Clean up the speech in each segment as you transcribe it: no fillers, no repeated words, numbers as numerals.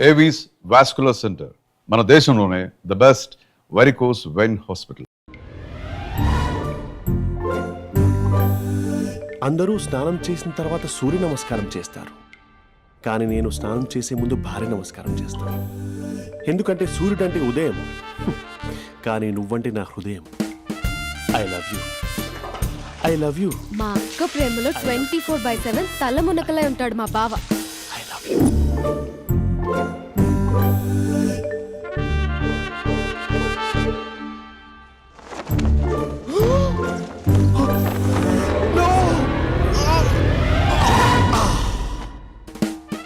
Avis vascular centre, మన దేశంలోనే the best varicose vein hospital. అందరూ స్నానం చేసిన తర్వాత సూర్య నమస్కారం చేస్తారు, కానీ నేను స్నానం చేసే ముందు భార్య నమస్కారం చేస్తాను. ఎందుకంటే సూర్యుడు అంటే ఉదయం, కానీ నువ్వంటే నా హృదయం. I love you, I love you. మా అక్క ప్రేమలో 24/7 తల మునకలై ఉంటాడు మా బావ. I love you.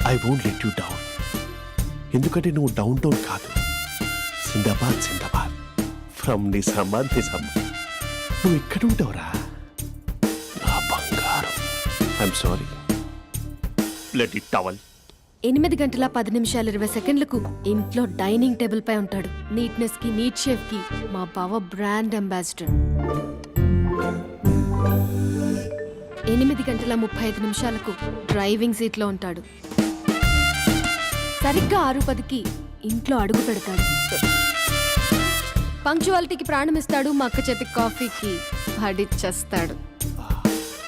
I won't let you down. ఎందుకంటే నువ్వు డౌన్ టౌన్ కాదు, జిందాబాద్ జిందాబాద్ ఫ్రమ్ నిజామాబాద్ నిజామాబాద్. నువ్వు ఇక్కడ ఉంటావురా నా బంగారం. I'm sorry, let it towel. 8 గంటల 10 నిమిషాలు 20 సెకండ్లకు ఇంట్లో డైనింగ్ టేబుల్ పై ఉంటాడు. నీట్నెస్ కి, నీట్ షేఫ్ కి మా బావ బ్రాండ్ అంబాసిడర్. 8 గంటల 35 నిమిషాలకు డ్రైవింగ్ సీట్ లో ఉంటాడు. సరిగ్గా 6:10కి ఇంట్లో అడుగు పెడతాడు. పంక్చువాలిటీకి ప్రాణమిస్తాడు. మా అక్క చేతి కాఫీకి పడిచ్చేస్తాడు.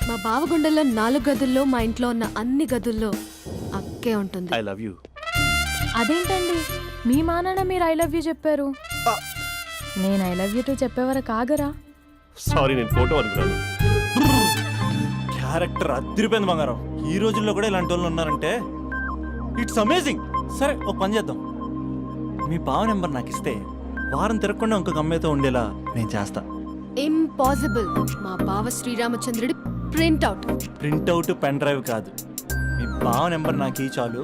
మా బావ గుండెల్లో 4 గదుల్లో, మా ఇంట్లో ఉన్న అన్ని గదుల్లో అక్కే ఉంటుంది. I love you. అదేంటండి మీ మానాన్న మీరు ఐ లవ్ యూ చెప్పారు, నేను ఐ లవ్ యూ టు చెప్పేవరకు ఆగరా? సారీ, నేను ఫోటో అనుకున్నాను. క్యారెక్టర్ అదిరిపోయింది బంగారం. ఈ రోజుల్లో కూడా ఇలాంటి వాళ్ళు ఉన్నారంటే ఇట్స్ అమేజింగ్. సరే ఒక పని చేద్దాం, మీ బావ నెంబర్ నాకు ఇస్తే వారం తిరగకుండా ఇంకొక అమ్మాయితో ఉండేలా నేను చేస్తా. ఇంపాసిబుల్. మా బావ శ్రీరామచంద్రుడి ప్రింట్అవుట్. ప్రింట్అవుట్ పెన్ డ్రైవ్ కాదు, మీ బావ నెంబర్ నాకు ఈ చాలు.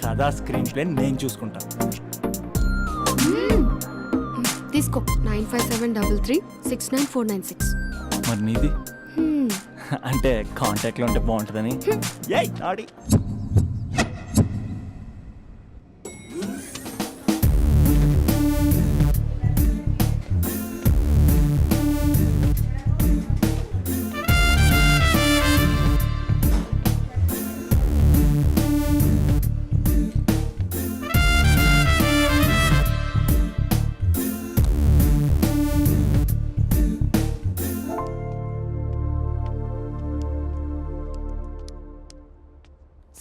కథా స్క్రీన్ ప్లే నేను చూసుకుంటా. తీసుకో. 9573369496. మరి నీది అంటే కాంటాక్ట్లో ఉంటే బాగుంటుందని. ఏయ్ ఆడి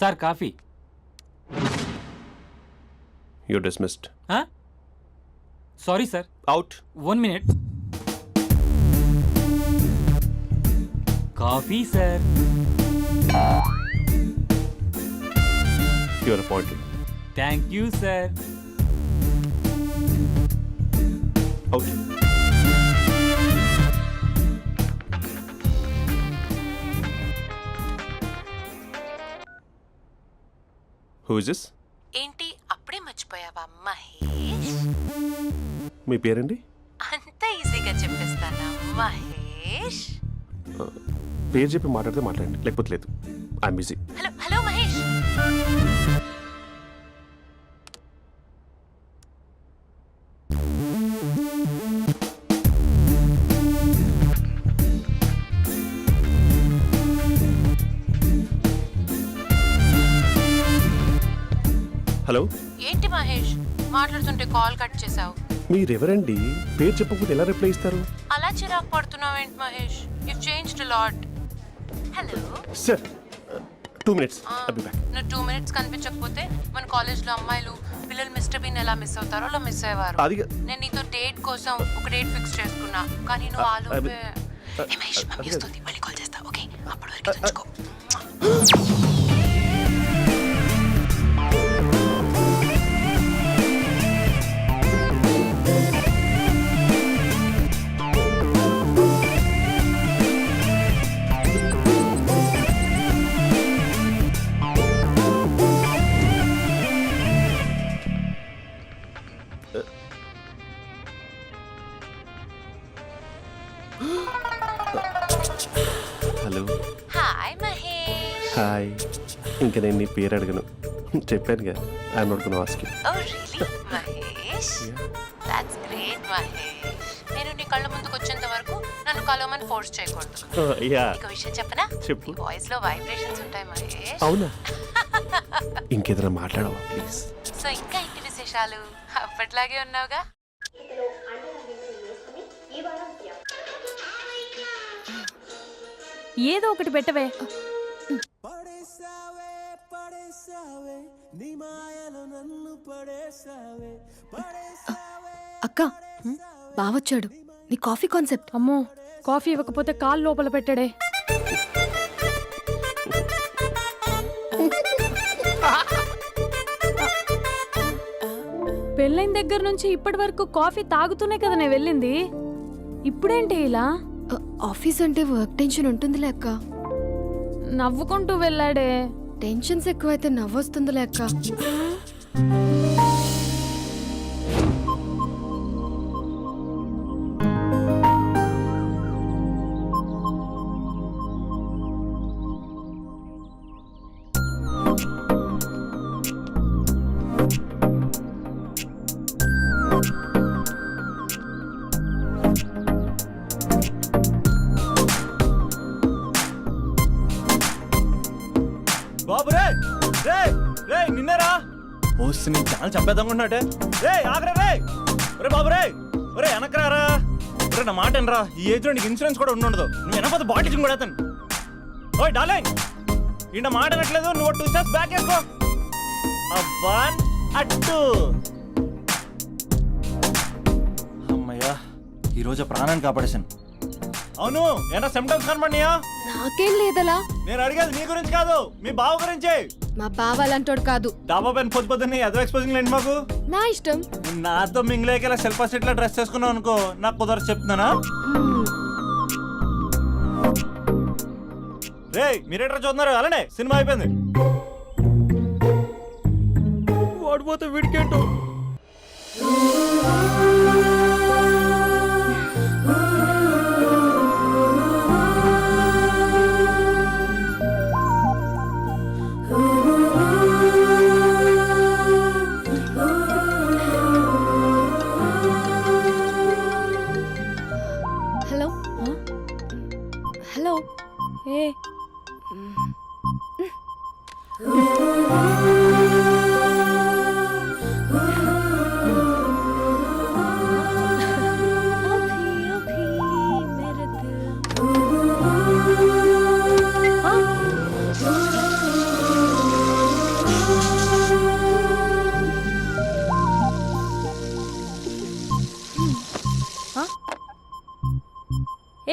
sir coffee. You dismissed. Sorry sir. Out. 1 minute. Coffee sir. You are appointed. Thank you sir. Out. Who is this? ఏంటి అప్పుడే మర్చిపోయావా మహేష్? మీ పేరండి? అంత ఈజీగా చెప్పేస్తానా మహేష్? పేరు చెప్పి మాట్లాడితే మాట్లాడండి, లేకపోతే లేదు. I'm busy. Hello hello Mahesh. Hello. ఏంటి మహేష్ మాట్లాడుతుంటే కాల్ కట్ చేసావు? మీరెవరండి? పేరు చెప్పకపోతే ఎలా రిప్లై ఇస్తారు? అలా చిరాకు పడుతున్నావు ఏంటి Mahesh? You changed a lot. Hello sir, 2 minutes. I'll be back. నువ్వు 2 minutes కనిపించకపోతే మన కాలేజ్లో అమ్మాయిలు పిల్లలు మిస్టర్ బీన్ ఎలా మిస్ అవుతారో అలా మిస్ అయ్యేవారు. నేను నీతో డేట్ కోసం ఒక డేట్ ఫిక్స్ చేసుకున్నా, కానీ నువ్వు ఆలోపే. మహేష్ మమ్మీ వస్తుంది, మళ్ళీ కాల్ చేస్తా. ఓకే, అప్పటి వరకు ఉంచుకో. హలో. హాయ్ మహేష్. హాయ్. ఇంకా నేను నీ పేరు అడగను, చెప్పాను కదా I'm not gonna ask you. Oh really Mahesh, that's great Mahesh. నేను నీ కళ్ళ ముందుకు వచ్చేంత వరకు నన్ను కలవమని ఫోర్స్ చేయకూడదు. యా ఒక విషయం చెప్పనా? చెప్పు. వాయిస్ లో వైబ్రేషన్స్ ఉంటాయి మహేష్. అవునా? ఇంకేదైనా మాట్లాడవా ప్లీజ్? సో ఇంకా ఇంటి విశేషాలు అప్పట్లాగే ఉన్నావుగా? ఏదో ఒకటి పెట్టవే. అక్క బావొచ్చాడు. నీ కాఫీ కాన్సెప్ట్. అమ్మో, కాఫీ ఇవ్వకపోతే కాలు లోపల పెట్టాడే. పెళ్ళైన దగ్గర నుంచి ఇప్పటి వరకు కాఫీ తాగుతూనే కదా నేను వెళ్ళింది. ఇప్పుడేంటి ఇలా? ఆఫీస్ అంటే వర్క్ టెన్షన్ ఉంటుందిలే అక్క. నవ్వుకుంటూ వెళ్ళాడే. టెన్షన్స్ ఎక్కువైతే నవ్వొస్తుందిలే అక్క. బాబు రే రే రే నిన్నరా ఓసి నీ చాలా చంపేద్దామనుకుంటున్నాటే. రే ఆగరా రే. ఒరే బాబు రే, ఒరే వెనకరారా. ఒరే నా మాట అనరా, ఈ ఏజ్ లో నీకు ఇన్సూరెన్స్ కూడా ఉండదు. నువ్వు వెనకపోతే బాటిల్ కూడా అతను. ఓయ్ డార్లింగ్, ఈయన మాట అనట్లేదు. నువ్వు 2 స్టెప్స్ బ్యాక్ వేసుకో. అబ్బా అట్టు. అమ్మయ్యా, ఈరోజు ప్రాణాన్ని కాపాడేశాను. అవును, ఏమన్నా సిమ్టమ్స్ కనబడినాయా? నాకేం లేదలా. నేను అడిగేది నీ గురించి కాదు, మీ బావ గురించి. మా బావ అలాంటోడు కాదు. డాబా పైన పొద్దు పొద్దున్నే ఎదో ఎక్స్పోజింగ్ లేండి మాకు. నా ఇష్టం. నాతో మింగిలేక ఇలా సెల్ఫా సెట్ లా డ్రెస్ చేసుకున్నావు అనుకో, నాకు కుదరదు చెప్తున్నానా? రే మీరేట్రా చూస్తున్నారు? అలానే సినిమా అయిపోయింది. వాడిపోతే వీడికేంటో. Hello hello. ఏ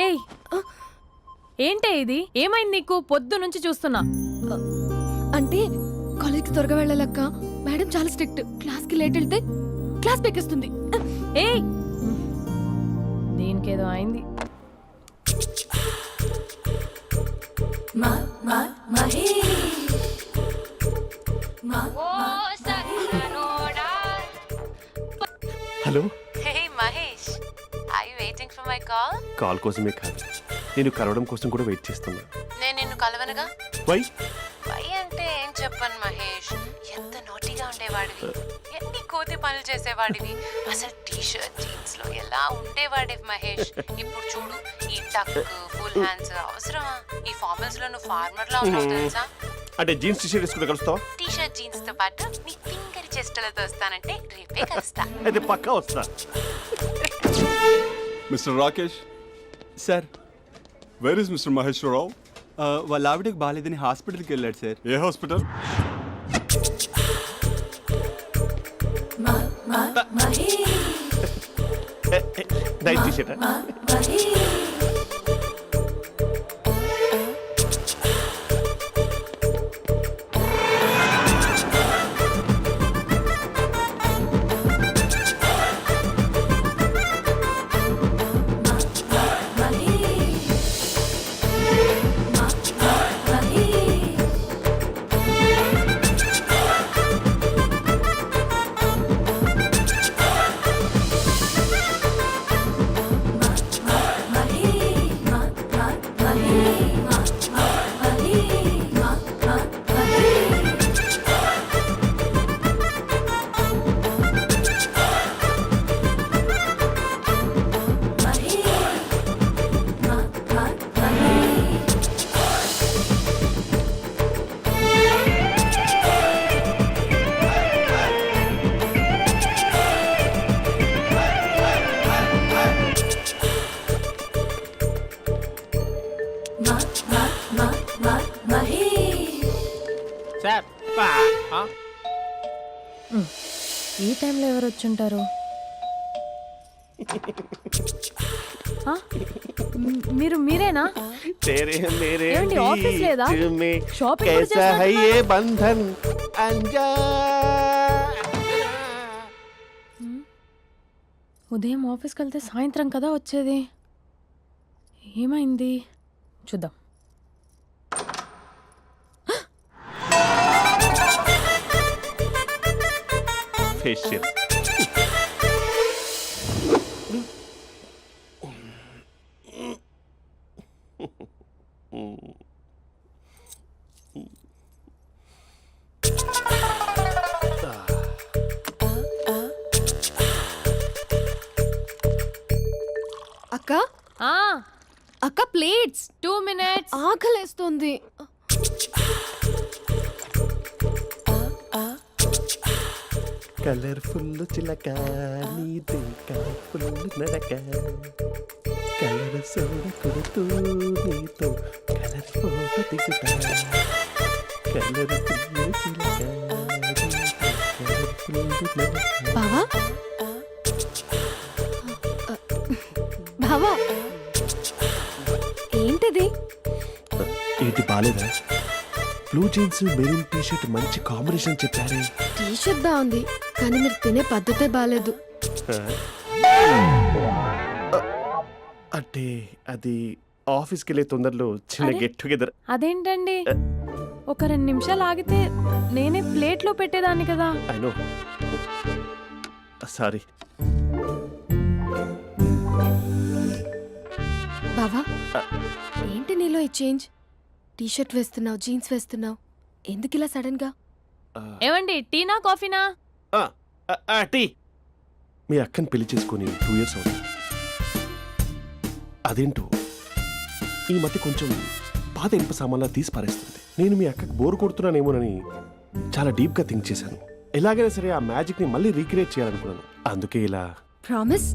ఏయ్, ఏంటే ఇది? ఏమైంది నీకు? పొద్దు నుంచి చూస్తున్నా. అంటే కాలేజ్కి త్వరగా వెళ్ళాలక్క. మేడం చాలా స్ట్రిక్ట్. క్లాస్కి లేట్ వెళ్తే క్లాస్ పెక్కిస్తుంది. ఏయ్, దీనికేదో అయింది. Hello. Hey Mahesh, are you waiting for my call? Call కోసమే కాదు, నేను కలవడం కోసం కూడా వెయిట్ చేస్తున్నా. నేను నిన్ను కలవనుగా. వై? వై అంటే ఏం చెప్పను మహేష్. ఎంత నోటీగా ఉండేవాడివి, ఎన్ని కోతి పనులు చేసేవాడివి. అసలు టీ షర్ట్ జీన్స్ లో ఎలా ఉండేవాడివి మహేష్. ఇప్పుడు చూడు, ఈ టక్ ఫుల్ హ్యాండ్స్ అవసరమా? ఈ ఫార్మల్స్ లో నువ్వు ఫార్మర్ లా ఉన్నావు తెలుసా? అంటే జీన్స్ టీ షర్ట్ వేసుకుంటే కలుస్తావా? టీ షర్ట్ జీన్స్ తో పాటు నీ ఫింగర్ చెస్టలతో వస్తానంటే రేపే కలుస్తా. అయితే పక్కా వస్తా. Mister Rakesh, sir, where is mister Maheshwararao? వాళ్ళ ఆవిడకి బాగాలేదని హాస్పిటల్కి వెళ్ళాడు సార్. ఏ హాస్పిటల్? Night T shirt. ఈ టైంలో ఎవరు వచ్చుంటారు? ఆ? మీరేనా? तेरे मेरे ఏమండి, ఆఫీస్ లేదా? बीच में షాపింగ్ కూడా कैसा है చేసినట్టున్నారు? ये बंधन अंजा ఉదయం ఆఫీస్కి వెళ్తే సాయంత్రం కదా వచ్చేది. ఏమైంది చూద్దాం. फेशियल అక్క ఆ, అక్క ప్లేట్స్ 2 minutes. ఆకలేస్తుంది. కలర్ఫుల్ చిలక నీదే కలర్ఫుల్ నడక కలర్ సోడ కొడుతూ నీతో కలర్ ఫోటో దిగుతా కలర్ఫుల్ చిలక కలర్ఫుల్ నడక. బావా బావా ఏంటిది? ఏంటి బాలేదా? Blue jeans maroon T shirt మంచి కాంబినేషన్ చెప్పారే. టీ షర్ట్ బాగుంది కానీ మీరు తినే పద్ధతే బాగాలేదు. అంటే అది ఆఫీస్కి వెళ్ళే తొందరలో చిన్న అరే. Get together. అదేంటండి, ఒక 2 నిమిషాలు ఆగితే నేనే ప్లేట్లో పెట్టేదాన్ని కదా. I know, sorry. బావా ఏంటి నీలో ఈ చేంజ్? టీ షర్ట్ వేస్తున్నావు, జీన్స్ వేస్తున్నావు, ఎందుకు ఇలా సడన్ గా? ఏమండి, టీనా కాఫీనా? టీ. మీ అక్కని పెళ్లి చేసుకొని 2 years అవుతుంది. అదేంటో ఈ మధ్య కొంచెం పాత ఇనుప సామాన్లా తీసి పారేస్తుంది. నేను మీ అక్కకి బోరు కొడుతున్నానేమోనని చాలా డీప్గా థింక్ చేశాను. ఎలాగైనా సరే ఆ మ్యాజిక్ని మళ్ళీ రీక్రియేట్ చేయాలనుకున్నాను. అందుకే ఇలా ప్రామిస్?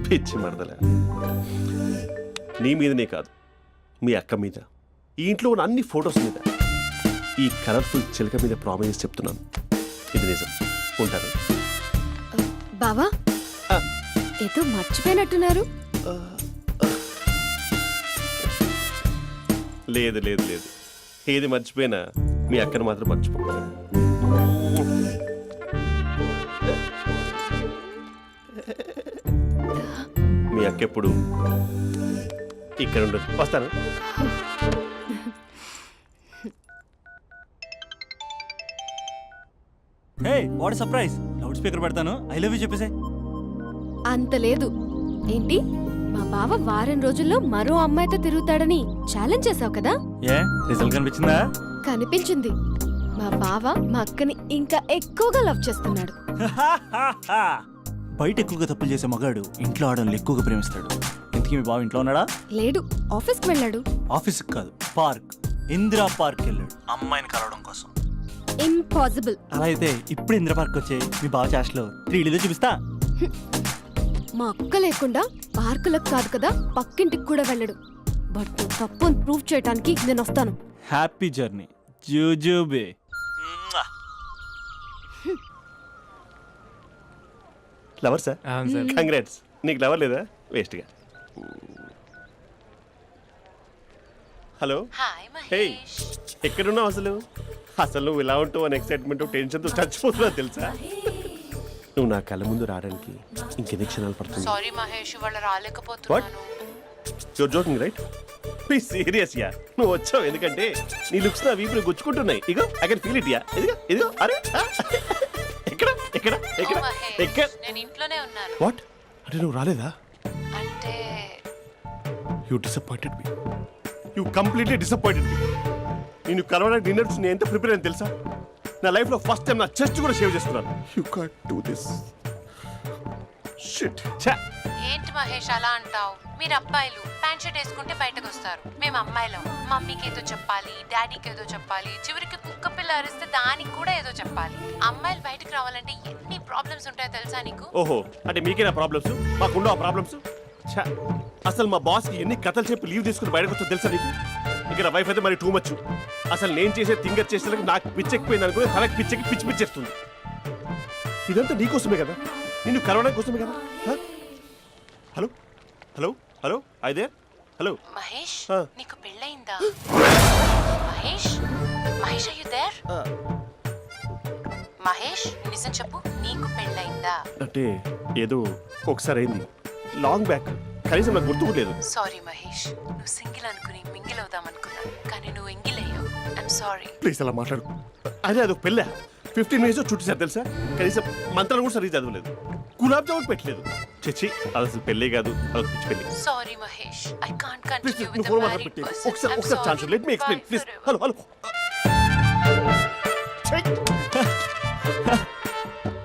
పిచ్చి మరదల. నీ మీదనే కాదు, మీ అక్క మీద, ఈ ఇంట్లో ఉన్న అన్ని ఫొటోస్ మీద, ఈ కలర్ఫుల్ చిలక మీద ప్రామిస్ చెప్తున్నాను. ఇది నిజం. ఉంటాను. బావా ఆ. ఏదో మర్చిపోయినట్టున్నారు. లేదు లేదు లేదు, ఏది మర్చిపోయినా మీ అక్కను మాత్రం మర్చిపో. మీ అక్క ఎప్పుడు ఇక్కడ ఉండదు. వస్తాను. Hey what surprise. Loud speaker పెడతాను, ఐ లవ్ యూ చెప్పేసే. అంత లేదు. ఏంటి, మా బావ వారం రోజుల్లో మరో అమ్మాయితో తిరుగుతాడని ఛాలెంజ్ చేసావు కదా? ఏ రిజల్ట్ కనిపించిందా? కనిపించింది. మా బావ మా అక్కని ఇంకా ఎక్కువగా లవ్ చేస్తున్నాడు. బయట ఎక్కువగా తప్పులు చేసే మగాడు ఇంట్లో ఆడవాళ్ళు ఎక్కువగా ప్రేమిస్తాడు. ఇంతకీ మీ బావ ఇంట్లో ఉన్నాడా? లేడు, ఆఫీస్కి వెళ్ళాడు. ఆఫీస్కి కాదు, పార్క్, ఇందిరా పార్క్ వెళ్ళాడు అమ్మాయిని కలవడం కోసం. ఇంపాసిబుల్. అలా అయితే ఇప్పుడు ఇందిరా పార్క్ వచ్చే మీ బావ చాష్లో 3Dలో చూపిస్తా. మా అక్క లేకుండా పార్కులకు కాదు కదా పక్కింటికి కూడా వెళ్ళడు. బట్ నువ్వు తప్పు అని ప్రూవ్ చేయడానికి నేను వస్తాను. హ్యాపీ జర్నీ జూజూబే. Lover sir, congrats. నీకు లవర్ లేదా? వేస్ట్గా. హలో. Hi hey, Mahesh. ఎక్కడున్నావు అసలు? అసలు నువ్వు ఇలా ఉంటావు అని ఎక్సైట్మెంట్ టెన్షన్తో చచ్చిపోతున్నావు తెలుసా? నువ్వు నా కళ్ళ ముందు రావడానికి ఇంకెన్ని క్షణాలు పడుతుంది? సారీ మహేష్, ఇవాళ రాలేకపోతున్నాను. Your joking right? Please serious yeah. నువ్వు వచ్చావు ఎందుకంటే నీ లుక్స్ నా వీపులు గుచ్చుకుంటున్నాయి. ఇగో I can feel it yeah. ఇదిగో ఇదిగో. అరే ఎక్కడ ఎక్కడ ఎక్కడ ఓ మహేష్, ఎక్కడ? నేను ఇంట్లోనే ఉన్నాను. వాట్ అంటే నువ్వు రాలేదా? అంటే you disappointed me. You completely disappointed me. నేను కలవడానికి డిన్నర్స్ నేను ఎంత ప్రిపేర్ అని తెలుసా? నా లైఫ్లో ఫస్ట్ టైం నా చెస్ట్ కూడా సేవ్ చేసుకున్నాను. You can't do this. Shit. ఛా. ఏంటి మహేష్ అలా అంటావు? మీరు అబ్బాయిలు ప్యాంట్ షర్ట్ వేసుకుంటే బయటకు వస్తారు. మేము అమ్మాయిలం మమ్మీకి ఏదో చెప్పాలి, డాడీకి ఏదో చెప్పాలి, చివరికి కుక్క పిల్ల అరిస్తే దానికి కూడా ఏదో చెప్పాలి. అమ్మాయిలు బయటకు రావాలంటే ఎన్ని ప్రాబ్లమ్స్ ఉంటాయో తెలుసా నీకు? ఓహో, అంటే మీకేనా ప్రాబ్లమ్స్? మాకుండా ప్రాబ్లమ్స్? ఛా. అసలు మా బాస్కి ఎన్ని కథలు చెప్పి లీవ్ తీసుకుని బయటకు వచ్చో తెలుసా నీకు? ఇక్కడ వైఫ్ అయితే మరి టూ మచ్. అసలు నేను చేసే థింగర్ చేసేందుకు నాకు పిచ్చెక్కిపోయింది అనుకుని తనకు పిచ్చెక్కి పిచ్చి పిచ్చేస్తుంది. ఇదంతా నీకోసమే కదా, నిన్ను కరోనా కోసమే కదా. హ? హలో హలో హలో అయితే హలో. మహేష్ ఆ. నీకు పెళ్ళయిందా? Mahesh Mahesh are you there? మహేష్ నిజం చెప్పు, నీకు పెళ్ళయిందా? అంటే ఏదో ఒకసారి అయింది, లాంగ్ బ్యాక్, కనీసం నాకు గుర్తుకు లేదు. సారీ మహేష్, నువ్వు సింగిల్ అనుకుని మింగిల్ అవుదాం అనుకున్నా, కానీ నువ్వు ఎంగిల్ అయ్యావు. I'm sorry. ప్లీజ్ అలా మాట్లాడు. అదే అదొక పెళ్ళా, 15 మినిట్స్ చుట్టూ సార్ తెలుసా, కనీసం మంత్రాలు కూడా సరిగ్గా చదవలేదు, గులాబ్ జామున్ పెట్టలేదు. చచ్చి అది అసలు పెళ్ళే కాదు, అదొక పిచ్చి పెళ్ళి. Sorry Mahesh, I can't please continue నువ్వు విత్ ఫోన్ ద మాట్లాడి మ్యారీడ్ పెట్టి పర్సన్. ఒకసారి ఒకసారి chance let me explain please. Hello hello.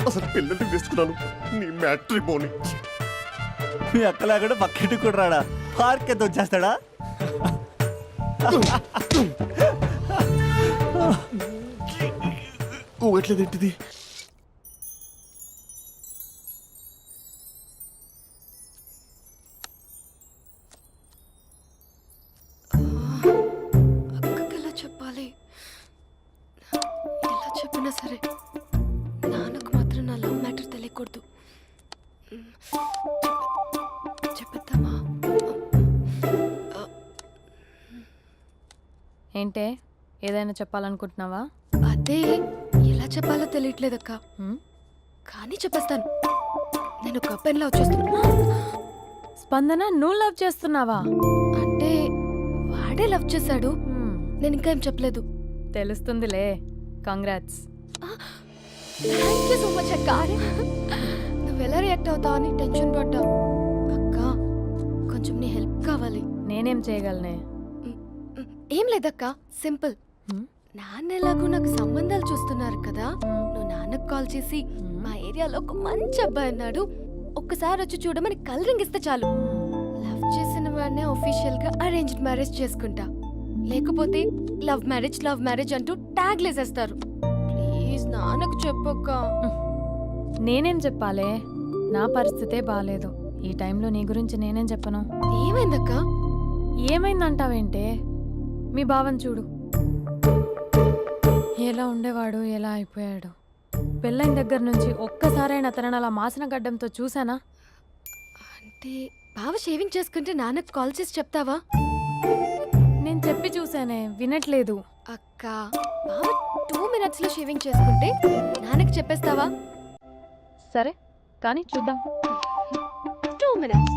అసలు పెళ్ళంటే తీసుకున్నాను నీ మ్యాట్రిమోని. మీ అక్క లేకుండా పక్కింటి కూడా రాడా, పార్క్ ఎంత వచ్చేస్తాడా? ఊగట్లేదేంటిది? అక్కకి ఎలా చెప్పాలి? ఎలా చెప్పినా సరే నాన్నకు మాత్రం నా లవ్ మ్యాటర్ తెలియకూడదు. చెప్పేద్దామా? ఏంటే ఏదైనా చెప్పాలనుకుంటున్నావా? అదే ఎలా చెప్పాలో తెలియట్లేదక్క, హ్మ్? కానీ చెప్పేస్తాను. నేను ఒక అబ్బాయిలా వచ్చేస్తున్నా. స్పందన, నువ్వు లవ్ చేస్తున్నావా? అంటే వాడే లవ్ చేశాడు, హ్మ్, నేను ఇంకా ఏం చెప్పలేదు. తెలుస్తుందిలే. Congrats. Thank you so much అక్క. నువ్వు ఎలా రియాక్ట్ అవుతావు అని టెన్షన్ పడ్డా. అక్క కొంచెం నీ హెల్ప్ కావాలి. నేనేం చేయగలనే? ఏం లేదక్క, సింపుల్. హ్మ్? నాన్న ఎలాగో నాకు సంబంధాలు చూస్తున్నారు కదా, నువ్వు నాన్నకు కాల్ చేసి మా ఏరియాలో ఒక మంచి అబ్బాయి అన్నాడు, ఒక్కసారి వచ్చి చూడమని కలరింగ్ ఇస్తే చాలు. లవ్ చేసిన వాడినే ఒఫీషియల్ గా అరేంజ్డ్ మ్యారేజ్ చేసుకుంటా, లేకపోతే లవ్ మ్యారేజ్ అంటూ ట్యాగ్ లేసేస్తారు. ప్లీజ్ నాన్నకు చెప్పక్క. నేనేం చెప్పాలే? నా పరిస్థితే బాగాలేదు. ఈ టైంలో నీ గురించి నేనేం చెప్పను? ఏమైందక్క? ఏమైందంటావేంటే? మీ భావం చూడు, ఎలా ఉండేవాడు, ఎలా అయిపోయాడు. పెళ్ళైన దగ్గర నుంచి ఒక్కసారైనా తనని అలా మాసిన గడ్డంతో చూసానా? అంటే బావ షేవింగ్ చేసుకుంటే నాన్నకు కాల్ చేసి చెప్తావా? నేను చెప్పి చూసానే, వినట్లేదు. అక్క బావ 2 minutes లో షేవింగ్ చేసుకుంటే నాన్నకి చెప్పేస్తావా? సరే కానీ చూద్దాం. 2 minutes.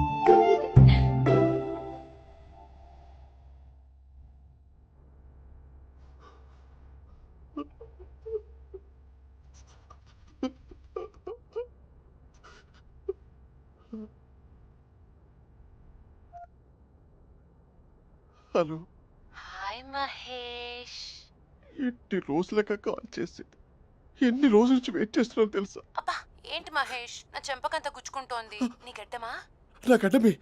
హలో. హాయ్ మహేష్. ఎన్ని రోజులక కాల్ చేసేది, ఎన్ని రోజుల నుంచి వెయిట్ చేస్తున్నాను తెలుసా? అబ్బా ఏంటి మహేష్, నా చెంపకంత గుచ్చుకుంటోంది. నీ గడ్డమా? నా గడ్డమే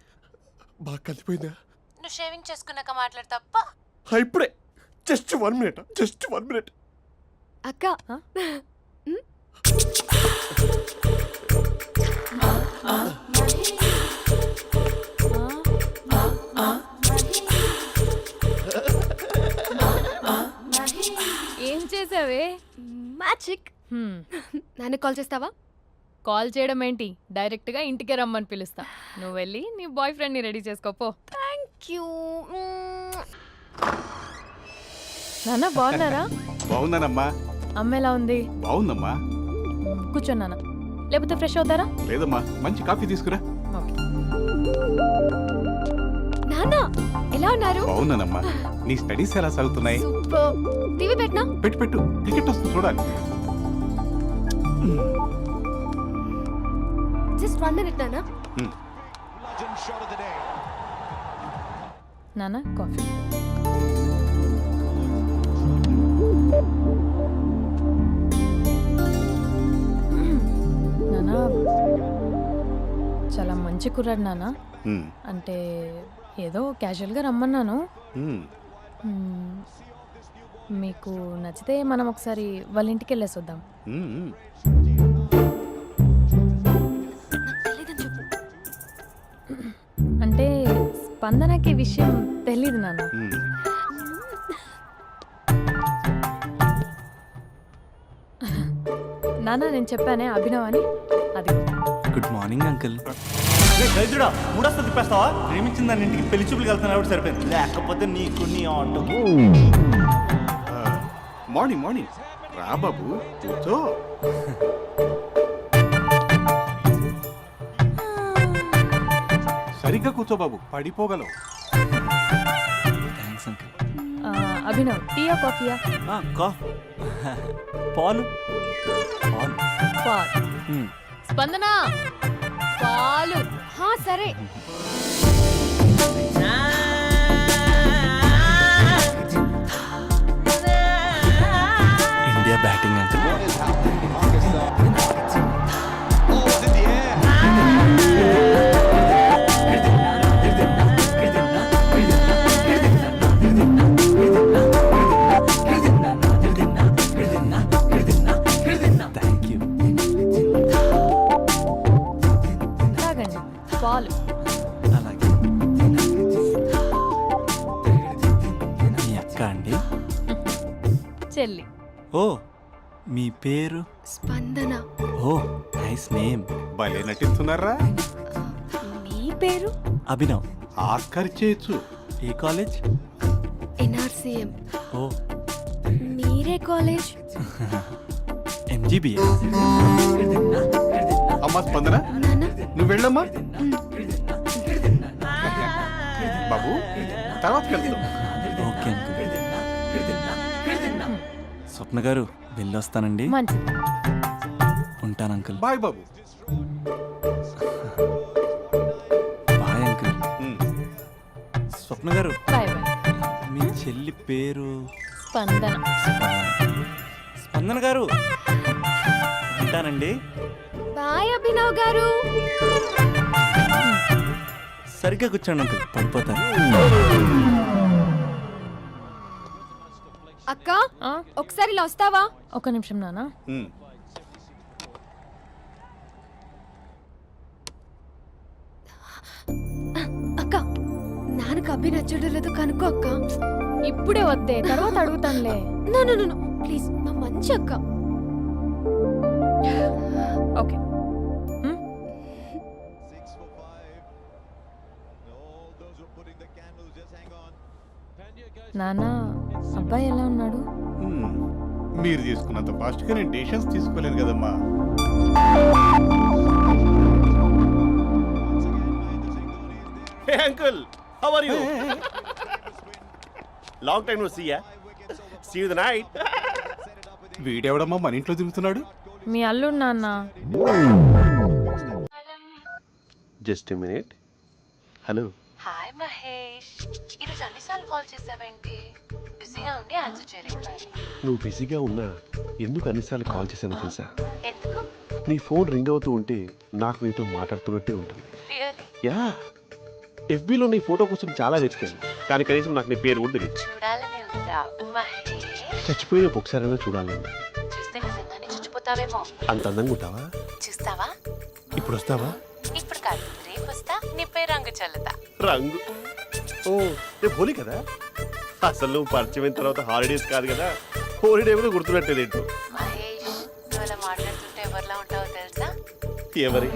బాగా కలిపోయిందా? నువ్వు షేవింగ్ చేసుకున్నాక మాట్లాడు తప్ప. ఇప్పుడే జస్ట్ 1 minute. అక్క ఏం చేసావే? మ్యాజిక్. నాన్న కాల్ చేస్తావా? కాల్ చేయడం ఏంటి, డైరెక్ట్గా ఇంటికే రమ్మని పిలుస్తా. నువ్వు వెళ్ళి నీ బాయ్ ఫ్రెండ్ని రెడీ చేసుకోపో. Thank you. నాన్న బాగున్నారా? బాగున్నానమ్మా. అమ్మ ఎలా ఉంది? బాగుందమ్మా. కూర్చోన్నానా, లేకపోతే ఫ్రెష్ అవుతారా? లేదమ్మా, మంచి కాఫీ తీసుకురా. ఓకే. నాన్న ఎలా ఉన్నారు? బాగున్నానమ్మా. నీ స్టడీస్ ఎలా సాగుతున్నాయి? సూపర్. టీవీ పెట్టనా? పెట్టు క్రికెట్ వస్తుంది చూడాలి. జస్ట్ 1 minute నాన్న. నాన్న కాఫీ. నాన్న చాలా మంచి కుర్రాడు నాన్న. అంటే ఏదో క్యాజువల్గా రమ్మన్నాను. మ్మ్. మీకు నచ్చితే మనం ఒకసారి వాళ్ళ ఇంటికి వెళ్ళేసి వద్దాం. నాకు తెలీదని చెప్పు. అంటే స్పందనకి విషయం తెలీదు నాన్న. నాన్న నేను చెప్పానే అభినవ్ అని అది గుడ్ మార్నింగ్ అంకుల్. దరిద్రుడా మూడొస్తా తిప్పేస్తావా? ప్రేమించిన దాని ఇంటికి పెళ్లి చూపులకు వెళ్తాను కాబట్టి సరిపోయింది, లేకపోతే నీకు నీ ఆటో. మార్నింగ్ మార్నింగ్ రా బాబు కూర్చో. సరిగ్గా కూర్చో బాబు, పడిపోగలవు. Thanks uncle. అభినవ్ టీయా కాఫీయా? పాలు పాలు. పాలు. స్పందన పాలు. హా సరే. India batting uncle. Thank you. తాగండి పాలు. అలాగే. మీ అక్క అండి? చెల్లి. ఓ మీ పేరు? స్పందన. ఓ నైస్ నేమ్. భలే నటిస్తున్నారా. మీ పేరు? అభినవ్. ఆస్కర్ చేయొచ్చు. ఏ కాలేజ్? ఎన్ఆర్సీఎం. ఓ మీరే కాలేజ్? ఎంజీబీఏ. అమ్మా స్పందన నాన్న నువ్వు వెళ్ళమ్మా. బాబు తర్వాత వెళ్తాం. Okay uncle. స్వప్న గారు వెళ్ళొస్తానండి. మంచిది. ఉంటాను అంకుల్. బాయ్ బాబు. Bye uncle. స్వప్న గారు బాయ్ బాయ్. మీ చెల్లి పేరు? స్పందన. స్పందన గారు ఉంటానండి. బాయ్ అభినవ్ గారు. సరిగ్గా కూర్చోండి అంకుల్, పడిపోతారు. అక్క ఆ? ఒకసారి ఇలా వస్తావా? ఒక్క నిమిషం నాన్న. అక్క నాన్నకు అభి నచ్చడం లేదో కనుక్కో అక్క. ఇప్పుడే వద్దే, తర్వాత అడుగుతానులే. నో నో నో ప్లీజ్, నా మంచి అక్క. ఓకే. నాన్న అబ్బాయి ఎలా ఉన్నాడు? మీరు తీసుకున్నంత ఫాస్ట్ గా నేను డెసిషన్స్ తీసుకోలేదు కదమ్మా. Uncle how are you? Long time no see ya. See you the night. వీడెవడమ్మా మన ఇంట్లో తిరుగుతున్నాడు? మీ అల్లుడు నాన్న. Just minute. Hello. Hi Mahesh, ఈరోజు అన్నిసార్లు కాల్ చేసావేంటి? బిజీగా ఉండి ఆన్సర్ చేయలేకపోయాను. నువ్వు బిజీగా ఉన్నా ఎందుకు అన్నిసార్లు కాల్ చేశానో తెలుసా? ఎందుకు? నీ ఫోన్ రింగ్ అవుతూ ఉంటే నాకు నీతో మాట్లాడుతున్నట్టే ఉంటుంది. రియల్లీ? యా, ఎఫ్బీలో నీ ఫోటో కోసం చాలా వెతికాను, కానీ కనీసం నాకు నీ పేరు కూడా తెలియదు. చూడాలని ఉందా మహేష్? చచ్చిపోయిన ఒకసారైనా చూడాలని. చూస్తే నిజంగానే చచ్చిపోతావేమో. అంత అందంగా ఉంటావా? చూస్తావా? ఇప్పుడు వస్తావా? ఇప్పుడు కాదు, రేపు వస్తా, నీపై రంగు చల్లుతా. రంగు. ఓ రేపు హోలీ కదా. అసలు నువ్వు పరిచయం అయిన తర్వాత హాలిడేస్ కాదు కదా, హోలిడే కూడా గుర్తుపెట్టేది ఏంటో. మహేష్, నువ్వు అలా మాట్లాడుతుంటే ఎవరిలా ఉంటావో తెలుసా? ఎవరి?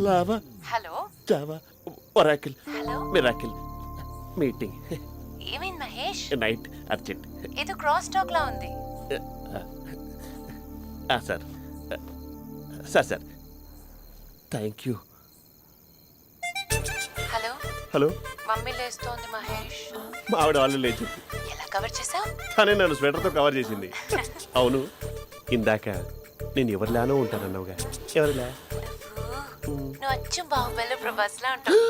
Lava, hello Java, Oracle, hello, miracle. Meeting ఏమైంది మహేష్? Night urgent. ఏదో క్రాస్ టాక్ లా ఉంది. Sir sir sir thank you. Hello, hello, mummy లేస్తోంది మహేష్. మా ఆవిడ వాళ్ళు లేచి ఎలా కవర్ చేసావు? తనే నన్ను స్వెటర్తో కవర్ చేసింది. అవును, ఇందాక నేను ఎవరిలానో ఉంటానన్నావుగా, ఎవరిలా? నువ్వు అచ్చం బాహుబలి ప్రభాస్ లా ఉంటావు.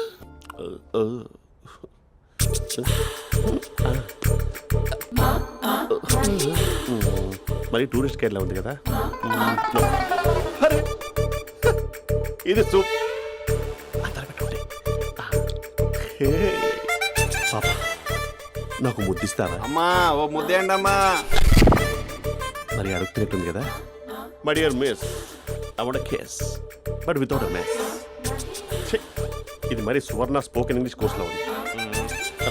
మరి టూరిస్ట్ గైడ్లా ఉంది కదా. అరే, ఇది సూప్. పాప, నాకు ముద్దిస్తావా? అమ్మా ఓ ముద్దేయండి అమ్మా. మరి అడుగుతున్నట్టుంది కదా. My dear miss, I want kiss but without a mess. ఇది మరి సువర్ణ స్పోకెన్ ఇంగ్లీష్ కోర్సులో ఉంది.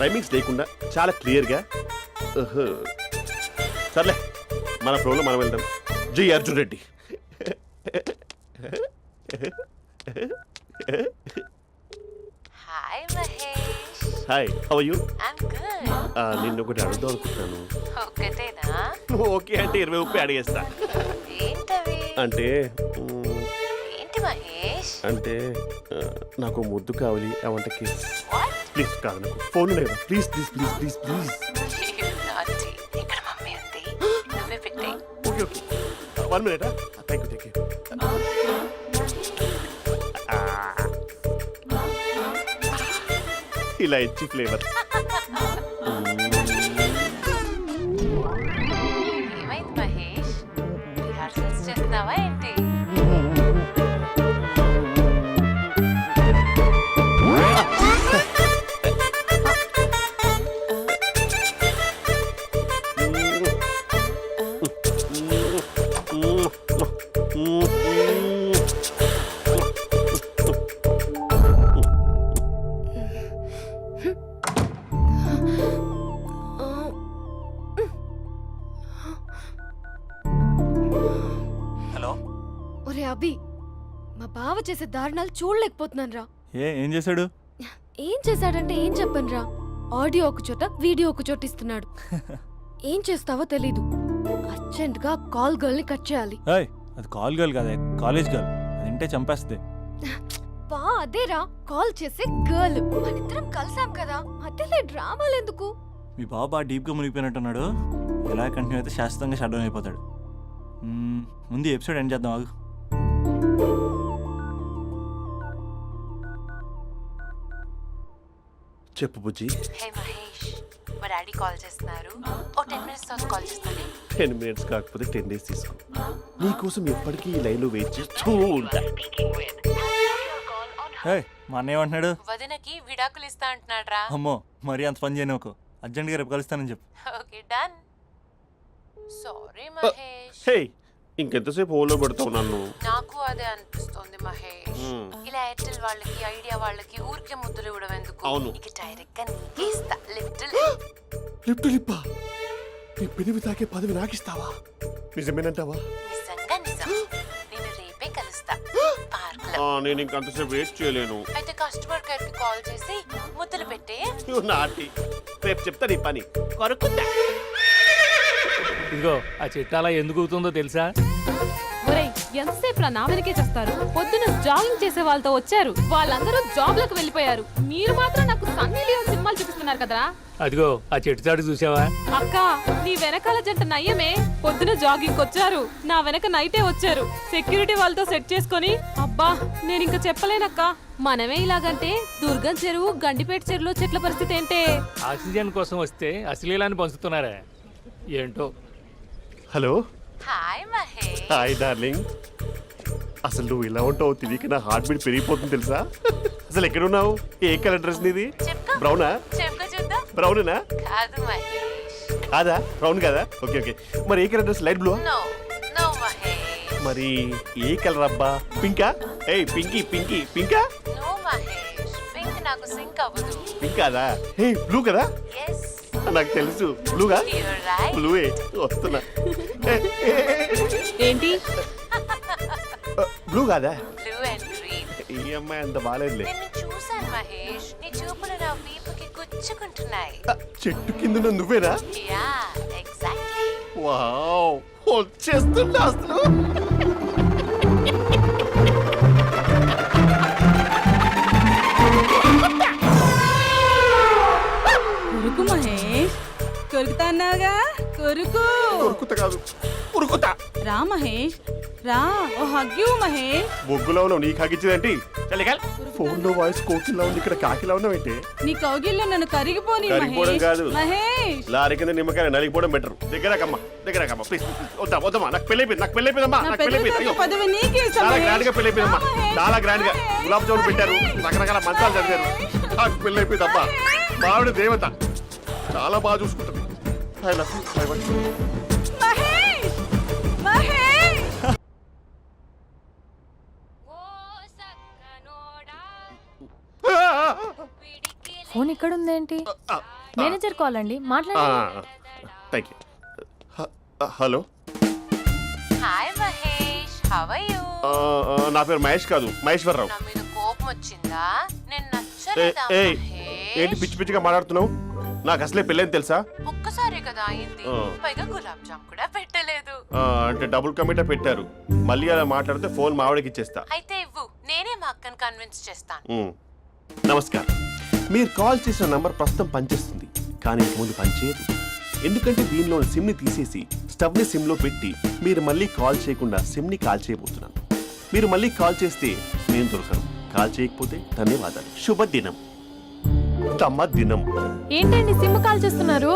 రైమింగ్స్ లేకుండా చాలా క్లియర్గా. సర్లే, మన ఫ్లోలో మనం వెళ్దాం. జై Arjun Reddy. Hi Mahesh. Hi, how are you? I'm good. నిన్ను ఒకటి అడుగుదాం అనుకుంటున్నాను. ఒకటేనా? నువ్వు ఓకే అంటే 20 రూపాయలు అడిగేస్తా. ఏంటవి? అంటే ఏంటి మహేష్? అంటే నాకు ముద్దు కావాలి. అవంటే కిస్. వాట్? ప్లీజ్ కాదు, నాకు ఫోన్ లేదా? Please please please please please. నాటి. ఇక్కడ మమ్మీ ఉంది. నువ్వే పెట్టే. Okay okay, 1 minute. Thank you. ఇలా ఇచ్చి ఫ్లేవర్. ఏమైంది మహేష్? రిహార్సల్స్ చేస్తున్నావా ఏంటి? హలో. ఒరే అభి, మా బావ చేసే దారుణాలు చూడలేకపోతున్నాను రా. ఏం చేశాడు? ఏం చేశాడంటే ఏం చెప్పను రా. ఆడియో ఒక చోట, వీడియో ఒక చోట ఇస్తున్నాడు. ఏం చేస్తావో తెలీదు. అర్జెంట్ గా కాల్ గర్ల్ ని కట్ చేయాలి. ఏయ్, అది కాల్ గర్ల్ కాదే, కాలేజ్ గర్ల్. అది వింటే చంపేస్తుంది. బా అదేరా, కాల్ చేసే గర్ల్. మనిద్దరం కలిసాం కదా, మధ్యలో డ్రామాలు ఎందుకు? మీ బాబు బాగా డీప్గా మునిగిపోయినట్టున్నాడు. ఎలా కంటిన్యూ అయితే శాశ్వతంగా షట్ డౌన్ అయిపోతాడు. ముందు ఎపిసోడ్ ఎండ్ చేద్దాం, ఆగు. చెప్పు బుజ్జి. హే మహేష్, మా డాడీ కాల్ చేస్తున్నారు. ఓ 10 minutes తర్వాత కాల్ చేస్తాను. 10 మినిట్స్ కాకపోతే 10 డేస్ తీసుకో. నీకోసం ఎప్పటికీ ఈ లైన్లో వెయిట్ చేస్తూ ఉంటా. హే, మా అన్నయ్య ఏమంటున్నాడు? వదినకి విడాకులు ఇస్తా అంటున్నాడు రా. అమ్మో, మరీ అంత పని చేయను. ఒక అర్జెంట్గా రేపు కలుస్తానని చెప్పు. Okay done. సారీ మహేష్. హే, ఇంకెంతసేపు హోల్లో పెడతావు నన్ను? నాకు అదే అనిపిస్తోంది మహేష్. ఇలా ఎయిర్టెల్ వాళ్ళకి, ఐడియా వాళ్ళకి ఊరికే ముద్దులు ఇవ్వడం ఎందుకు? అవును. నీకు డైరెక్ట్ గా నీకే ఇస్తా. లిటిల్ లిప్ లిప్పా? నీ పెనివి తాకే పదవి నాకిస్తావా? నిజమేనంటావా? నిజంగా నిజం. నేను రేపే కలుస్తా పార్క్ లో. నేను ఇంకంతసేపు వెయిట్ చేయలేను. అయితే కస్టమర్ కేర్ కి కాల్ చేసి ముద్దులు పెట్టే. నువ్వు నాటి. రేపు చెప్తా నీ పని. కొరుకుందా. ఇదిగో ఆ చెట్టు అలా ఎందుకు అవుతుందో తెలుసా? ఒరేయ్, ఎంతసేపు నా వెనకే చేస్తారు? పొద్దున జాగింగ్ చేసే వాళ్ళతో వచ్చారు, వాళ్ళందరూ జాబ్లకు వెళ్ళిపోయారు. మీరు మాత్రం నాకు సన్నీ లియోన్ సినిమాలు చూపిస్తున్నారు కదరా. అదిగో ఆ చెట్టు చాటు చూసావా? అక్క, నీ వెనకాల జంట నయ్యమే. పొద్దున జాగింగ్ వచ్చారు, నా వెనక నైటే వచ్చారు. సెక్యూరిటీ వాళ్ళతో సెట్ చేసుకొని, అబ్బా నేను ఇంకా చెప్పలేనక్క. మనమే ఇలాగంటే దుర్గం చెరువు, గండిపేట చెరువులో చెట్ల పరిస్థితి ఏంటే? ఆక్సిజన్ కోసం వస్తే అశ్లీలాన్ని పంచుతున్నారా ఏంటో. Hello. Hi Mahesh. Hi darling. అసలు నువ్వు ఇలా ఉంటావు తెలియక నా హార్ట్ బీట్ పెరిగిపోతుంది తెలుసా? అసలు ఎక్కడున్నావు? ఏ కలర్ డ్రెస్ నీది? చెప్పుకో. బ్రౌనా? చెప్పుకో చూద్దాం. బ్రౌనేనా? కాదు మహేష్. కాదా? బ్రౌన్ కదా? Okay okay. మరి ఏ colour dress? Light blue? No no Mahesh. మరి ఏ కలర్ అబ్బా? పింకా? ఏయ్ పింకీ పింకీ పింకా? నో మహేష్, పింక్ నాకు సింక్ అవ్వదు. పింక్ కాదా? ఏ బ్లూ కదా? ఎస్, నాకు తెలుసు. బ్లూగా? You're right. బ్లూవే వస్తున్నా. ఏంటి? బ్లూ కాదా? Blue and green. ఈ అమ్మాయి అంత బాగాలేదులే. నిన్ను చూశాను మహేష్, నీ చూపులు నా వీపుకి గుచ్చుకుంటున్నాయి. చెట్టు కింద నువ్వేనా? Yeah, exactly. వావ్, వచ్చేస్తున్నా అసలు. కొరుకు మహేష్, కొరుకుతా అన్నావుగా, కొరుకు. ఉరుకుతా కాదు, ఉరుకుతా. రా మహేష్, రా. ఓ హగ్గు మహేష్. బొగ్గులో ఉన్నావు, నీకు హగిచ్చేదేంటి? ఫోన్ లో వాయిస్ కోకిలా ఉంది, ఇక్కడ కాకిలా ఉన్నావు ఏంటి? నీ కౌగిల్లో నన్ను కరిగిపోని కరిగిపోవడం మహేష్. కాదు. మహేష్, లారీ కింద నిమ్మకాయ నలిగిపోవడం బెటర్. దగ్గరకమ్మా దగ్గరకమ్మా ప్లీజ్. వద్దా వద్దమ్మా, నాకు పెళ్ళైపోయింది, నాకు పెళ్ళైపోయిందమ్మా, నా నాకు పెళ్ళైపోయింది. పెద్ద అయ్యో, పదవి నీకే ఇస్తా చాలా మహేష్. గ్రాండ్ గా పెళ్ళైపోయిందమ్మా, రా మహేష్, చాలా గ్రాండ్ గా. మహేష్. గులాబ్ జామున్ పెట్టారు, రకరకాల మంచాలు చదివారు. నాకు పెళ్ళైపోయిందమ్మా. మావిడ దేవత, చాలా బాగా చూసుకుంటుంది. I love you, I want you. Mahesh, Mahesh. Phone ఇక్కడ ఉందేంటి? మేనేజర్ కాల్ అండి, మాట్లాడండి. Thank you. Hello. Hi how are you? నా పేరు మహేష్ కాదు, మహేశ్వరరావు. నా మీద కోపం వచ్చిందా? నేను ఏ, నచ్చలేదా ఏయ్, మహేష్? ఏంటి పిచ్చి పిచ్చిగా మాట్లాడుతున్నావు? నాకు అసలే పెళ్ళని తెలుసా? ఒక్కసారే కదా అయింది, ఆ. పైగా గులాబ్ జామ్ కూడా పెట్టలేదు. అంటే డబుల్ కమిటా పెట్టారు. మళ్ళీ అలా మాట్లాడితే ఫోన్ మా ఆవిడకి ఇచ్చేస్తా. అయితే ఇవ్వు, నేనే మా అక్కని కన్విన్స్ చేస్తాను. నమస్కారం. మీరు కాల్ చేసిన నంబర్ ప్రస్తుతం పనిచేస్తుంది, కానీ ఇక ముందు పనిచేయదు. ఎందుకంటే దీనిలో సిమ్ ని తీసేసి స్టవ్ ని సిమ్ లో పెట్టి మీరు మళ్ళీ కాల్ చేయకుండా సిమ్ ని కాల్ చేయబోతున్నాను. మీరు మళ్ళీ కాల్ చేస్తే నేను దొరకను, కాల్ చేయకపోతే ధన్యవాదాలు. శుభదినం. తమ దినం. ఏంటండి సిమ్ కాల్ చేస్తున్నారు?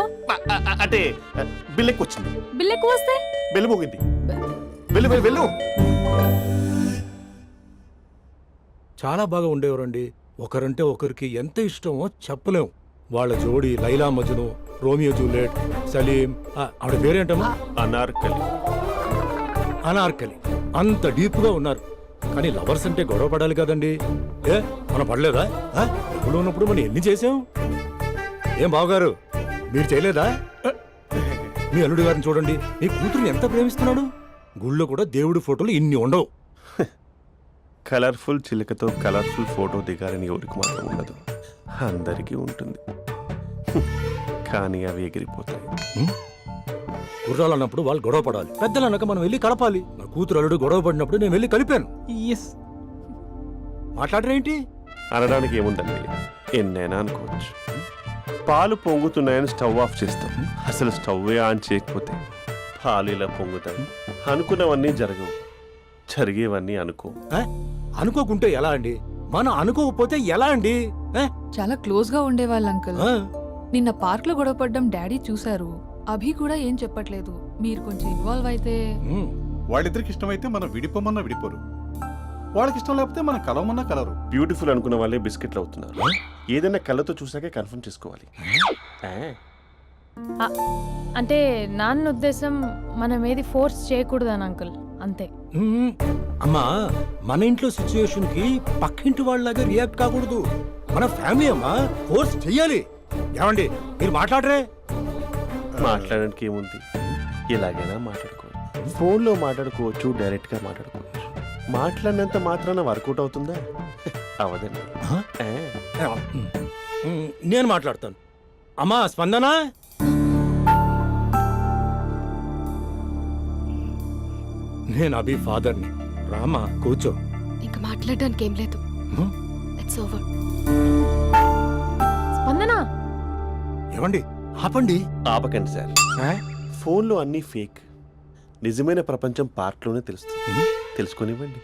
అంటే బిల్ ఎక్కువ వచ్చింది. బిల్ ఎక్కువ వస్తే బెల్లు మోగింది. వెళ్ళు వెళ్ళు వెళ్ళు. చాలా బాగా ఉండేవారండి. ఒకరంటే ఒకరికి ఎంత ఇష్టమో చెప్పలేం. వాళ్ళ జోడి లైలా మజ్ను, రోమియో జూలియట్, సలీం, ఆవిడ పేరేంటమ్మా? అనార్కలి. అనార్కలి. అంత డీప్ గా ఉన్నారు. కానీ లవర్స్ అంటే గొడవ పడాలి కదండి. ఏ మనం పడలేదా? ఎప్పుడు ఉన్నప్పుడు మనం ఎన్ని చేసాం? ఏం బావగారు, మీరు చేయలేదా? మీ అల్లుడి గారిని చూడండి, మీ కూతురుని ఎంత ప్రేమిస్తున్నాడు. గుళ్ళో కూడా దేవుడి ఫోటోలు ఇన్ని ఉండవు. కలర్ఫుల్ చిలుకతో కలర్ఫుల్ ఫోటో దిగాలని ఎవరికి మాత్రం ఉండదు, అందరికీ ఉంటుంది. కానీ అవి ఎగిరిపోతాయి. గుర్రాలు అన్నప్పుడు వాళ్ళు గొడవ పడాలి, పెద్దలు అన్నాక మనం వెళ్ళి కలపాలి. నా కూతురు అల్లుడు గొడవ పడినప్పుడు నేను వెళ్ళి కలిపాను. మాట్లాడరేంటి? అనడానికి ఏముందండి, ఎన్నైనా అనుకోవచ్చు. పాలు పొంగుతున్నాయని స్టవ్ ఆఫ్ చేస్తాం, అసలు స్టవ్ ఆన్ చేయకపోతే పాలు ఇలా పొంగుతాయి. అనుకున్నవన్నీ జరగవు, జరిగేవన్నీ అనుకో. అనుకోకుంటే ఎలా అండి? మనం అనుకోకపోతే ఎలా అండి? చాలా క్లోజ్ గా ఉండేవాళ్ళు అంకుల్. నిన్న పార్క్ లో గొడవపడ్డం డాడీ చూశారు. అభి కూడా ఏం చెప్పట్లేదు. మీరు కొంచెం ఇన్వాల్వ్ అయితే. వాళ్ళిద్దరికి ఇష్టమైతే మనం విడిపోమన్నా విడిపోరు, వాళ్ళకి ఇష్టం లేకపోతే మనం కలవమన్నా కలరు. బ్యూటిఫుల్ అనుకున్న వాళ్ళే బిస్కెట్లు అవుతున్నారు. ఏదైనా కళ్ళతో చూసాకే కన్ఫర్మ్ చేసుకోవాలి. అంటే నాన్న ఉద్దేశం మనం ఏది ఫోర్స్ చేయకూడదని అంకుల్, అంతే. అమ్మా, మన ఇంట్లో సిచ్యుయేషన్ కి పక్కింటి వాళ్ళలాగా రియాక్ట్ కాకూడదు. మన ఫ్యామిలీ అమ్మా, ఫోర్స్ చెయ్యాలి. ఏమండి మీరు మాట్లాడరే? మాట్లాడడానికి ఏముంది, ఎలాగైనా మాట్లాడుకోవచ్చు. ఫోన్లో మాట్లాడుకోవచ్చు, డైరెక్ట్ గా మాట్లాడుకోవచ్చు. మాట్లాడినంత మాత్రాన వర్కౌట్ అవుతుందా? అవదండి. నేను మాట్లాడతాను. అమ్మా స్పందన, నేను అభి ఫాదర్ని. రామా కూర్చో. ఇంకా మాట్లాడడానికి ఏం లేదు. It's over. స్పందన, ఏమండి ఆపండి. ఆపకండి సార్. ఫోన్లో అన్నీ ఫేక్, నిజమైన ప్రపంచం పార్ట్లోనే తెలుస్తుంది. తెలుసుకొనివ్వండి.